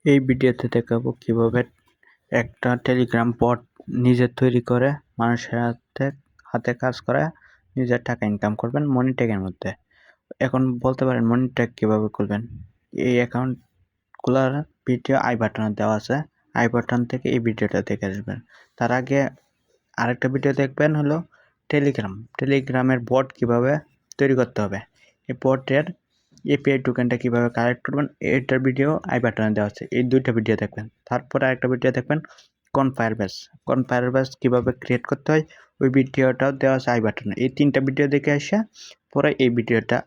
এই ভিডিওতে দেখাবো কিভাবে একটা টেলিগ্রাম বট নিজে তৈরি করে মানুষের হাতে কাজ করে নিজের টাকা ইনকাম করবেন মনিটেকের মধ্যে। এখন বলতে পারেন মনিটেক কিভাবে করবেন। এই অ্যাকাউন্ট খোলার ভিডিও আই বাটনে দেওয়া আছে, আই বাটন থেকে এই ভিডিওটা দেখে আসবেন। তার আগে আরেকটা ভিডিও দেখবেন হলো টেলিগ্রামের বট কিভাবে তৈরি করতে হবে। এই বটের এপিআই টোকেনটা কিভাবে কালেক্ট করবেন এটার ভিডিও আই বাটনে দেওয়া আছে, এই দুইটা ভিডিও দেখবেন। তারপরে আরেকটা ভিডিও দেখবেন কনফায়ারবেস কিভাবে ক্রিয়েট করতে হয়, ওই ভিডিওটাও দেওয়া আছে আই বাটনে। এই তিনটা ভিডিও দেখে আসে পরে এই ভিডিওটা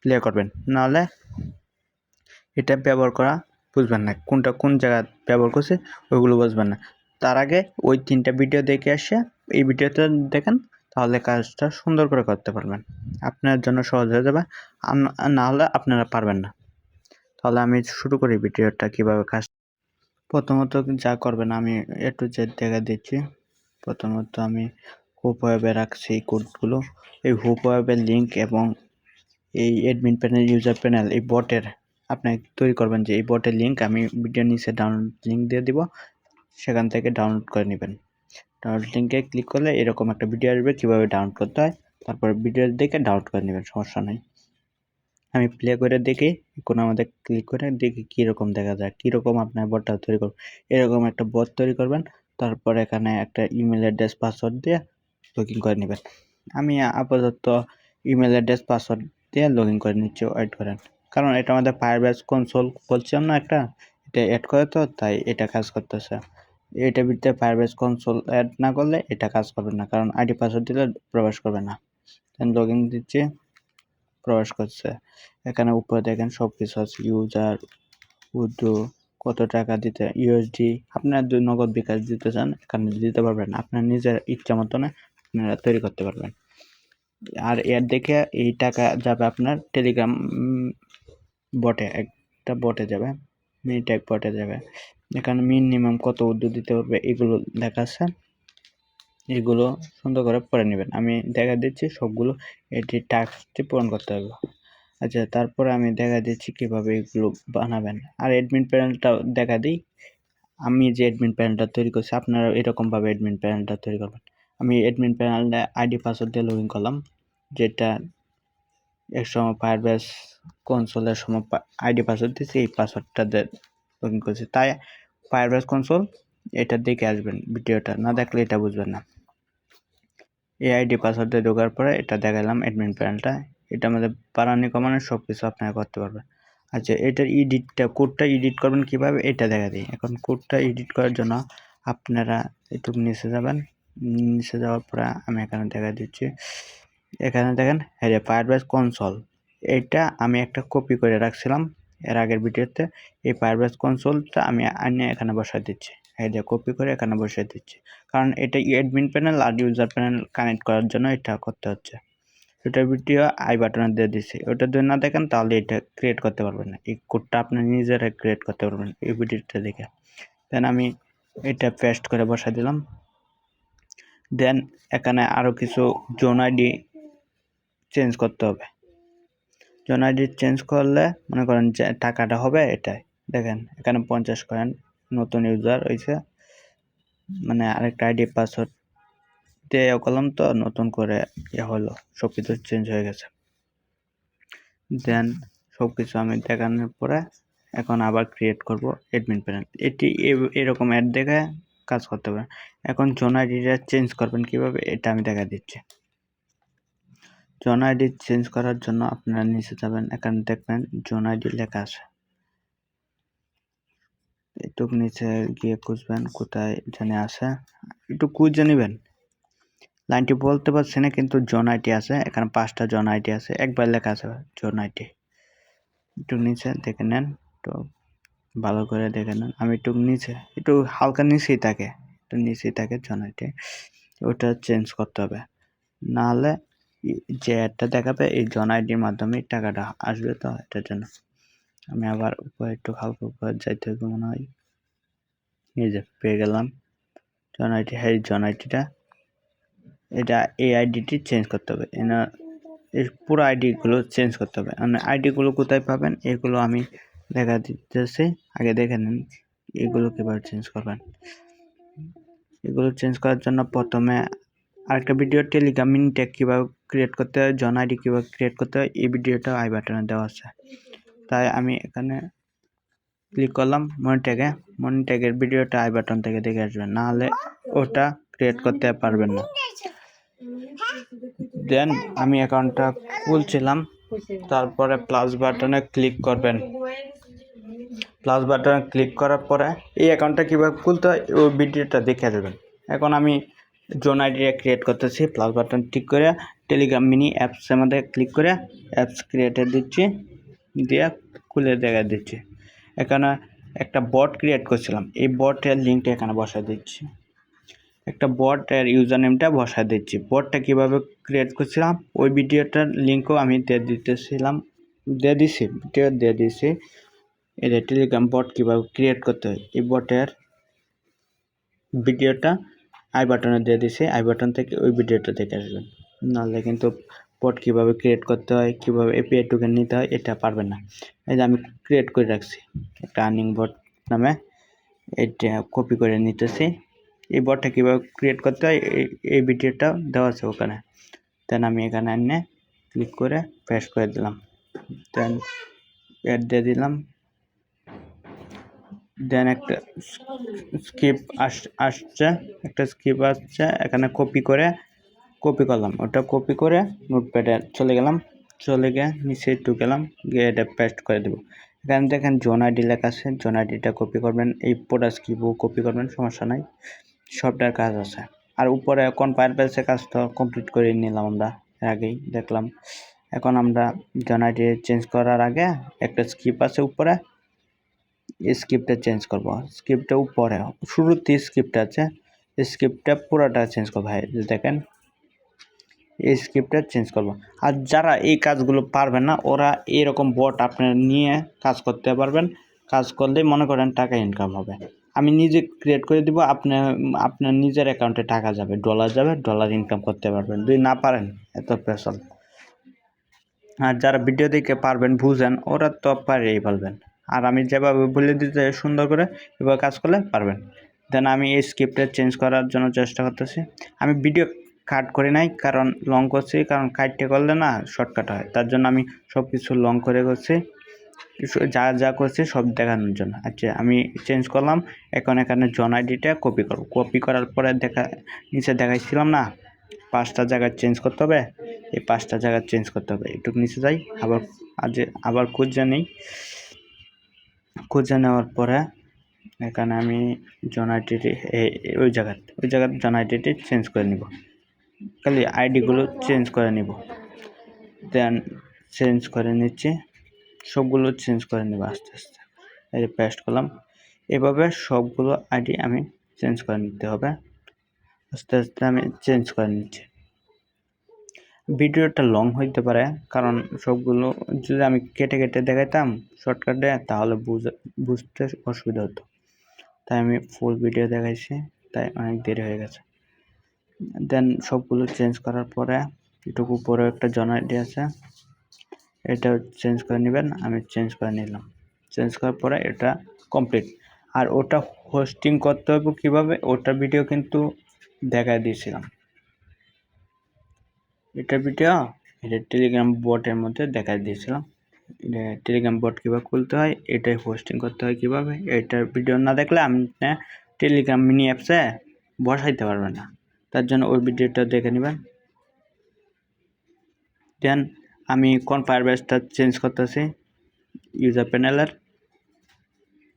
প্লে করবেন, নাহলে এটা ব্যবহার করা বুঝবেন না, কোনটা কোন জায়গায় ব্যবহার করছে ওইগুলো বুঝবেন না। তার আগে ওই তিনটা ভিডিও দেখে আসে এই ভিডিওটা দেখেন, তাহলে কাজটা সুন্দর করে করতে পারবেন, আপনার জন্য সহজ হয়ে যাবে। না হলে আপনারা পারবেন না। তাহলে আমি শুরু করি ভিডিওটা কিভাবে কাজ। প্রথমত যা করবেন আমি এ টু জেড দেখা দিচ্ছি। প্রথমত আমি হুপ ওয়েবে রাখছি এই কোডগুলো। এই হুপ ওয়েবের লিঙ্ক এবং এই অ্যাডমিন প্যানেল ইউজার প্যানেল এই বটের আপনি তৈরি করবেন, যে এই বটের লিঙ্ক আমি ভিডিও নিচে ডাউনলোড লিঙ্ক দিয়ে দিব, সেখান থেকে ডাউনলোড করে নেবেন। ডাউনলোড লিঙ্কে ক্লিক করলে এরকম একটা ভিডিও আসবে কীভাবে ডাউনলোড করতে হয়, তারপর ভিডিও দেখে ডাউনলোড করে নেবেন, সমস্যা নেই। আমি প্লে করে দেখি কোনো আমাদের ক্লিক করে দেখি কীরকম দেখা যায়, কীরকম আপনার বটটা তৈরি করবেন। এরকম একটা বট তৈরি করবেন, তারপর এখানে একটা ইমেল অ্যাড্রেস পাসওয়ার্ড দিয়ে লগ ইন করে নেবেন। আমি আপাতত ইমেল অ্যাড্রেস পাসওয়ার্ড দিয়ে লগ ইন করে নিচ্ছি, ওয়েট করেন, কারণ এটা আমাদের ফায়ারবেস কনসোল বলছিলাম না একটা, এটা অ্যাড করে তো তাই এটা কাজ করতেছে। এটার ভিতরে ফায়ারবেস কনসোল অ্যাড না করলে এটা কাজ করবে না, কারণ আইডি পাসওয়ার্ড দিলে প্রবেশ করবে না। লগ ইন দিচ্ছি, প্রবেশ করছে। এখানে উপরে দেখেন সব কিছু আছে, ইউজার, উইথড্র, কত টাকা দিতে, ইউএসডি, আপনার নগদ বিকাশ দিতে চান এখানে দিতে পারবেন, আপনার নিজের ইচ্ছা মতনে আপনারা তৈরি করতে পারবেন। আর এর দেখে এই টাকা যাবে আপনার টেলিগ্রাম বটে, একটা বটে যাবে, মিনিটেক বটে যাবে। এখানে মিনিমাম কত উইথড্র দিতে পারবে এগুলো দেখাচ্ছে, এগুলো সুন্দর করে পড়ে নেবেন। আমি দেখা দিচ্ছি সবগুলো এটি টাস্কটি পূরণ করতে হবে। আচ্ছা, তারপরে আমি দেখা দিচ্ছি কিভাবে এগুলো বানাবেন। আর অ্যাডমিন প্যানেলটা দেখা দিই, আমি যে অ্যাডমিন প্যানেলটা তৈরি করছি আপনারা এরকমভাবে অ্যাডমিন প্যানেলটা তৈরি করবেন। আমি অ্যাডমিন প্যানেলটা আইডি পাসওয়ার্ড দিয়ে লগ ইন করলাম, যেটা এক সময় ফায়ারবেস কনসোলের সময় আইডি পাসওয়ার্ড দিয়েছি, এই পাসওয়ার্ডটা দিয়ে লগ ইন করছি, তাই ফায়ারবেস কনসোল এটা দেখে আসবেন, ভিডিওটা না দেখলে এটা বুঝবেন না। এই আইডি পাসওয়ার্ড দিয়ে ঢোকার পরে এটা দেখালাম অ্যাডমিন প্যানেলটা, এটা আমাদের বানানি কমানো সব কিছু আপনারা করতে পারবেন। আচ্ছা, এটার কোডটা এডিট করবেন কিভাবে এটা দেখা দিই। এখন কোডটা এডিট করার জন্য আপনারা একটু নিচে যাবেন, নিচে যাওয়ার পরে আমি এখানে দেখা দিচ্ছি, এখানে দেখেন ফায়ারবেস কনসোল, এটা আমি একটা কপি করে রাখছিলাম এর আগের ভিডিওতে। এই ফায়ারবেস কনসোলটা আমি আনিয়ে এখানে বসাই দিচ্ছি, কপি করে এখানে বসিয়ে দিচ্ছি, কারণ এটা অ্যাডমিন প্যানেল আর ইউজার প্যানেল কানেক্ট করার জন্য এটা করতে হচ্ছে। এটার ভিডিও আই বাটনে দিয়ে দিচ্ছি, ওটা যদি না দেখেন তাহলে এটা ক্রিয়েট করতে পারবেন না, এই কোডটা আপনি নিজেরা ক্রিয়েট করতে পারবেন এই ভিডিওটা দেখে। দেন আমি এটা পেস্ট করে বসাই দিলাম। দেন এখানে আরও কিছু জোন আইডি চেঞ্জ করতে হবে। জোন আইডি চেঞ্জ করলে মনে করেন যে টাকাটা হবে এটাই, দেখেন এখানে 50 কয়েন, নতুন ইউজার হয়েছে, মানে আরেকটা আইডি পাসওয়ার্ড দিয়ে করলাম তো নতুন করে হলো, সব কিছু চেঞ্জ হয়ে গেছে। দেন সব কিছু আমি দেখানোর পরে এখন আবার ক্রিয়েট করব অ্যাডমিন প্যানেল, এটি এরকম অ্যাড দেখে কাজ করতে হবে। এখন জোন আইডিটা চেঞ্জ করবেন কিভাবে এটা আমি দেখা দিচ্ছি। জোন আইডি চেঞ্জ করার জন্য আপনারা নিচে যাবেন, এখানে দেখবেন জোন আইডি লেখা আছে, একটু নিচে গিয়ে খুঁজবেন কোথায় জানি আছে, একটু খুঁজে নেবেন। লাইনটি বলতে পারছি না, কিন্তু জোন আইডি আছে, এখানে 5টা জোন আইডি আছে, একবার লেখা আছে জোন আইডি, একটু নিচে দেখে নেন, তো ভালো করে দেখে নেন। আমি একটু নিচে, একটু হালকা নিচেই থাকে, একটু নিচেই থাকে জোন আইডি, ওটা চেঞ্জ করতে হবে, নাহলে যে অ্যাডটা দেখাবে এই জন আইডির মাধ্যমে টাকাটা আসবে, তো এটার জন্য আমি আবার উপরে একটু হালকা উপরে যাইতে হবে মনে হয়, এই যে পেয়ে গেলাম জন আইডি। হ্যাঁ, জন আইডিটা, এটা এই আইডিটি চেঞ্জ করতে হবে, এই পুরো আইডিগুলো চেঞ্জ করতে হবে। মানে আইডিগুলো কোথায় পাবেন এগুলো আমি দেখা দিতেছি, আগে দেখে নেন এগুলো কীভাবে চেঞ্জ করবেন। এগুলো চেঞ্জ করার জন্য প্রথমে আরেকটা ভিডিও টেলিগ্রাম মিনি ট্যাগ কীভাবে ক্রিয়েট করতে হয়, জন আইডি কীভাবে ক্রিয়েট করতে হয়, এই ভিডিওটা আই বাটনে দেওয়া আছে। তাই আমি এখানে ক্লিক করলাম মনি ট্যাগের ভিডিওটা আই বাটন থেকে দেখে আসবেন, নাহলে ওটা ক্রিয়েট করতে পারবেন না। দেন আমি অ্যাকাউন্টটা খুলছিলাম, তারপরে প্লাস বাটনে ক্লিক করবেন। প্লাস বাটনে ক্লিক করার পরে এই অ্যাকাউন্টটা কীভাবে খুলতে হয় ওই ভিডিওটা দেখে দেবেন। এখন আমি জন আইডিটা ক্রিয়েট করতেছি, প্লাস বাটন ক্লিক করে টেলিগ্রাম মিনি অ্যাপসের মধ্যে ক্লিক করে অ্যাপস ক্রিয়েটে দিচ্ছি, দিয়ে খুলে দেখা দিচ্ছি। এখানে একটা বট ক্রিয়েট করছিলাম, এই বটের লিঙ্কটা এখানে বসায় দিচ্ছি, একটা বটের ইউজার নেমটা বসায় দিচ্ছি। বটটা কীভাবে ক্রিয়েট করছিলাম ওই ভিডিওটার লিঙ্কও আমি দিয়ে দিছি। এটা টেলিগ্রাম বট কীভাবে ক্রিয়েট করতে হয় এই বটের ভিডিওটা আই বাটনে দিয়ে দিছি, আই বাটন থেকে ওই ভিডিওটা দেখে আসবেন, নাহলে কিন্তু বট কীভাবে ক্রিয়েট করতে হয়, কীভাবে এপিআই টোকেন নিতে হয় এটা পারবেন না। এই যে আমি ক্রিয়েট করে রাখছি একটা আর্নিং বট নামে, এটা কপি করে নিতেছি। এই বটটা কীভাবে ক্রিয়েট করতে হয় এই ভিডিওটা দেওয়া আছে ওখানে। দেন আমি এখানে এনে ক্লিক করে পেস্ট করে দিলাম, দেন অ্যাড দিয়ে দিলাম। দেন একটা স্ক্রিপ্ট আসছে, এখানে কপি করলাম, ওটা কপি করে নোটপ্যাডে চলে গিয়ে নিচে একটু গেলাম, গিয়ে এটা পেস্ট করে দেবো। এখানে দেখেন জন আইডি লেখা আছে, জন আইডিটা কপি করবেন, এই প্রোডাক্ট কিবও কপি করবেন, সমস্যা নাই, সবটার কাজ আছে। আর উপরে কনফায়ার পেজের কাজ তো কমপ্লিট করে নিলাম আমরা আগেই দেখলাম। এখন আমরা জন আইডি চেঞ্জ করার আগে একটা স্ক্রিপ্ট আছে উপরে, এই স্ক্রিপ্টটা চেঞ্জ করব। স্ক্রিপ্টটা উপরে শুরুতে স্ক্রিপ্ট আছে, স্ক্রিপ্টটা পুরোটা চেঞ্জ করবো। ভাই দেখেন এই স্ক্রিপ্টটা চেঞ্জ করব। আর যারা এই কাজগুলো পারবেন না ওরা এরকম বট আপনারা নিয়ে কাজ করতে পারবেন, কাজ করলেই মনে করেন টাকা ইনকাম হবে। আমি নিজে ক্রিয়েট করে দিব, আপনার নিজের অ্যাকাউন্টে টাকা যাবে, ডলার ইনকাম করতে পারবেন। যদি না পারেন এত পেশাল। আর যারা ভিডিও দেখে পারবেন বুঝেন ওরা তো পারেই পারবেন, আর আমি যেভাবে বলে দিতে সুন্দর করে এভাবে কাজ করলে পারবেন। দেন আমি এই স্ক্রিপ্টটা চেঞ্জ করার জন্য চেষ্টা করতেছি। আমি ভিডিও কাট করি নাই, কারণ লং করছি, কারণ কাটতে করলে না শর্টকাট হয়, তার জন্য আমি সব কিছু লং করে করছি, যা করছি সব দেখানোর জন্য। আচ্ছা আমি চেঞ্জ করলাম, এখন এখানে জন আইডিটা কপি করার পরে নিচে দেখাইছিলাম না 5টা জায়গায় চেঞ্জ করতে হবে, এই 5টা জায়গায় চেঞ্জ করতে হবে। একটু নিচে যাই, আবার খুঁজে নেওয়ার পরে এখানে আমি জন আইডিটি ওই জায়গায় জন আইডিটি চেঞ্জ করে নিব, খালি আইডিগুলো চেঞ্জ করে নিব। দেন চেঞ্জ করে নিচ্ছি, সবগুলো চেঞ্জ করে নেব আস্তে আস্তে। এই পেস্ট করলাম, এভাবে সবগুলো আইডি আমি চেঞ্জ করে নিতে হবে, আস্তে আস্তে আমি চেঞ্জ করে নিচ্ছি। ভিডিওটা লং হইতে পারে, কারণ সবগুলো যদি আমি কেটে দেখাইতাম শর্টকাটে তাহলে বুঝতে অসুবিধা হতো, তাই আমি ফুল ভিডিও দেখাইছি, তাই অনেক দেরি হয়ে গেছে। দেন সবগুলো চেঞ্জ করার পরে এটুকু পরে একটা জন আইডি আছে, এটা চেঞ্জ করে নেবেন। আমি চেঞ্জ করে নিলাম, চেঞ্জ করার পরে এটা কমপ্লিট। আর ওটা হোস্টিং করতে হবে কীভাবে ওটা ভিডিও কিন্তু দেখাই দিয়েছিলাম, এটা টেলিগ্রাম বটের মধ্যে দেখাই দিয়েছিলাম। টেলিগ্রাম বট কীভাবে খুলতে হয়, এটাই হোস্টিং করতে হয় কীভাবে, এটার ভিডিও না দেখলে আপনি টেলিগ্রাম মিনি অ্যাপসে বসাইতে পারবেন না, তার জন্য ওই ভিডিওটা দেখে নেবেন। দেন আমি কনফায়ার বেসটা চেঞ্জ করতেছি, ইউজার প্যানেলের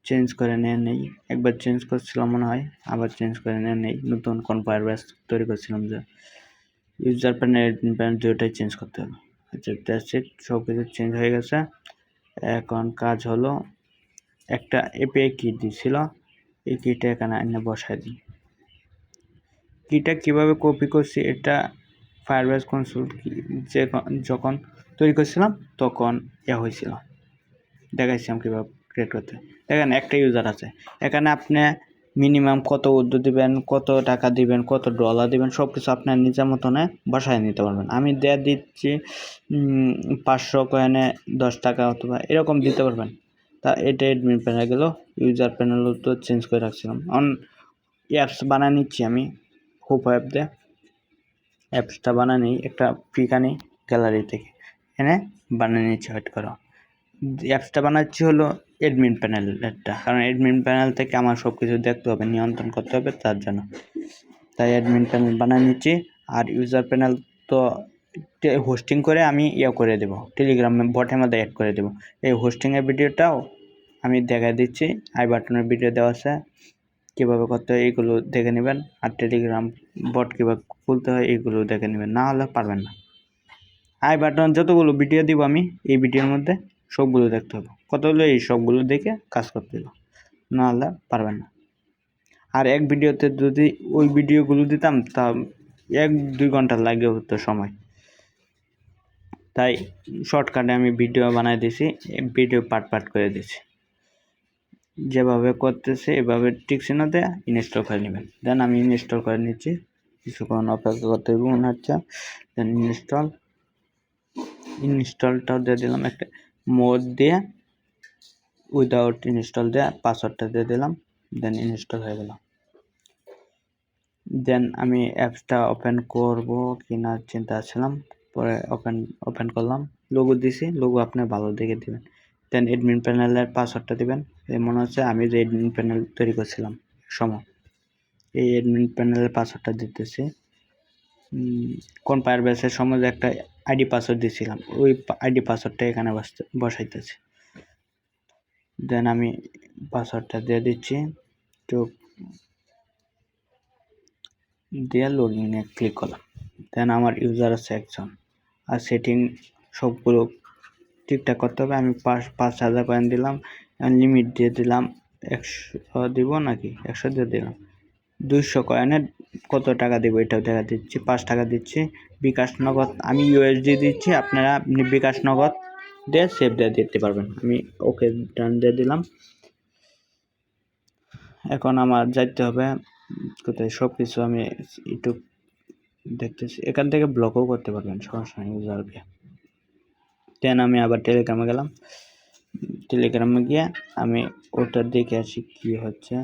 চেঞ্জ করে নেই, একবার চেঞ্জ করছিলাম মনে হয়, আবার চেঞ্জ করে নেই, নতুন কনফায়ার বেস তৈরি করছিলাম যে ইউজার প্যানেল দুটোটাই চেঞ্জ করতে হবে। আচ্ছা দ্যাটস ইট, সব কিছু চেঞ্জ হয়ে গেছে। এখন কাজ হলো একটা এপিআই কি দিয়েছিল, এই কিটা এখানে এনে বসাই দিই। কিটা কীভাবে কপি করছি এটা ফায়ারবেস কনসোল যখন তৈরি করছিলাম তখন হয়েছিল, দেখাইছিলাম কীভাবে ক্রিয়েট করতে। দেখেন একটা ইউজার আছে, এখানে আপনি মিনিমাম কত উদ্যোগ দিবেন, কত টাকা দিবেন, কত ডলার দিবেন, সব কিছু আপনার নিজের মতনে বসায় নিতে পারবেন। আমি দিচ্ছি 500 কয়েনে 10 টাকা অথবা এরকম দিতে পারবেন, তা এটা অ্যাডমিন প্যানেল গেল। ইউজার প্যানেলও তো চেঞ্জ করে রাখছিলাম। অ্যাপস বানিয়ে নিচ্ছি আমি খুব অ্যাপ দিয়ে। অ্যাপসটা বানিয়ে নিই, একটা পিক আনি গ্যালারি থেকে, এনে বানিয়ে নিচ্ছি হয়তো করো। অ্যাপসটা বানাচ্ছি হলো অ্যাডমিন প্যানেলটা, কারণ অ্যাডমিন প্যানেল থেকে আমার সব কিছু দেখতে হবে, নিয়ন্ত্রণ করতে হবে তার জন্য। তাই অ্যাডমিন প্যানেল বানিয়ে নিচ্ছি। আর ইউজার প্যানেল তো হোস্টিং করে আমি করে দেবো, টেলিগ্রাম বটের মধ্যে অ্যাড করে দেবো। এই হোস্টিংয়ের ভিডিওটাও আমি দেখা দিচ্ছি, আই বাটনের ভিডিও দেওয়া আছে, কীভাবে করতে হয় এইগুলো দেখে নেবেন। আর টেলিগ্রাম বট কীভাবে খুলতে হয় এইগুলো দেখে নেবেন, না হলে পারবেন না। আই বাটন যতগুলো ভিডিও দিব আমি এই ভিডিওর মধ্যে সবগুলো দেখতে হবে, কত হলো এই সবগুলো দেখে কাজ করতে হবে, না হলে পারবেন না। আর এক ভিডিওতে যদি ওই ভিডিওগুলো দিতাম তা 1-2 ঘন্টা লাগে হতো সময়। তাই শর্টকাটে আমি ভিডিও বানাই দিয়েছি, ভিডিও পার্ট করে দিয়েছি। যেভাবে করতেছে এভাবে টিক চিহ্ন দিয়ে ইনস্টল করে নেবেন। দেন আমি ইনস্টল করে নিচ্ছি, কিছুক্ষণ অপেক্ষা করতে হবে মনে হচ্ছে। দেন ইনস্টলটাও দিয়ে দিলাম, একটা মোড দিয়ে উইদাউট ইনস্টল দিয়ে পাসওয়ার্ডটা দিয়ে দিলাম। দেন ইনস্টল হয়ে গেল। দেন আমি অ্যাপসটা ওপেন করব কি না চিন্তা ছিলাম, পরে ওপেন করলাম। লোগো দিছি, লোগো আপনি ভালো দেখে দিবেন। দেন অ্যাডমিন প্যানেলের পাসওয়ার্ডটা দিবেন। মনে হচ্ছে আমি যে অ্যাডমিন প্যানেল তৈরি করছিলাম সময়, এই অ্যাডমিন প্যানেলের পাসওয়ার্ডটা দিতেছি। কোন ফায়ারবেসের সময় যে একটা আইডি পাসওয়ার্ড দিয়েছিলাম, ওই আইডি পাসওয়ার্ডটা এখানে বসাইতেছি। দেন আমি পাসওয়ার্ডটা দিয়ে দিচ্ছি, তো দিয়ে লগইনে ক্লিক করলাম। দেন আমার ইউজার আছে একজন, আর সেটিং সবগুলো ঠিকঠাক করতে হবে। আমি 5,000 কয়েন দিলাম, লিমিট দিয়ে দিলাম 100 দিব নাকি 100 দিয়ে দিলাম। 200 কয়েনে কত টাকা দেবো এটাও দেখা দিচ্ছি, 5 টাকা দিচ্ছি। বিকাশ নগদ আমি ইউএসডি দিচ্ছি, আপনারা বিকাশ নগদ দিয়ে সেভ দিয়ে দিতে পারবেন। আমি ওকে ডান দিয়ে দিলাম। এখন আমার যাইতে হবে কোথায়, সব কিছু আমি একটু দেখতেছি, এখান থেকে ব্লকও করতে পারবেন সমস্যা নেই ইউজারকে। দেন আমি আবার টেলিগ্রামে গেলাম, টেলিগ্রামে গিয়ে আমি ওটা দেখে আসি কি হচ্ছে।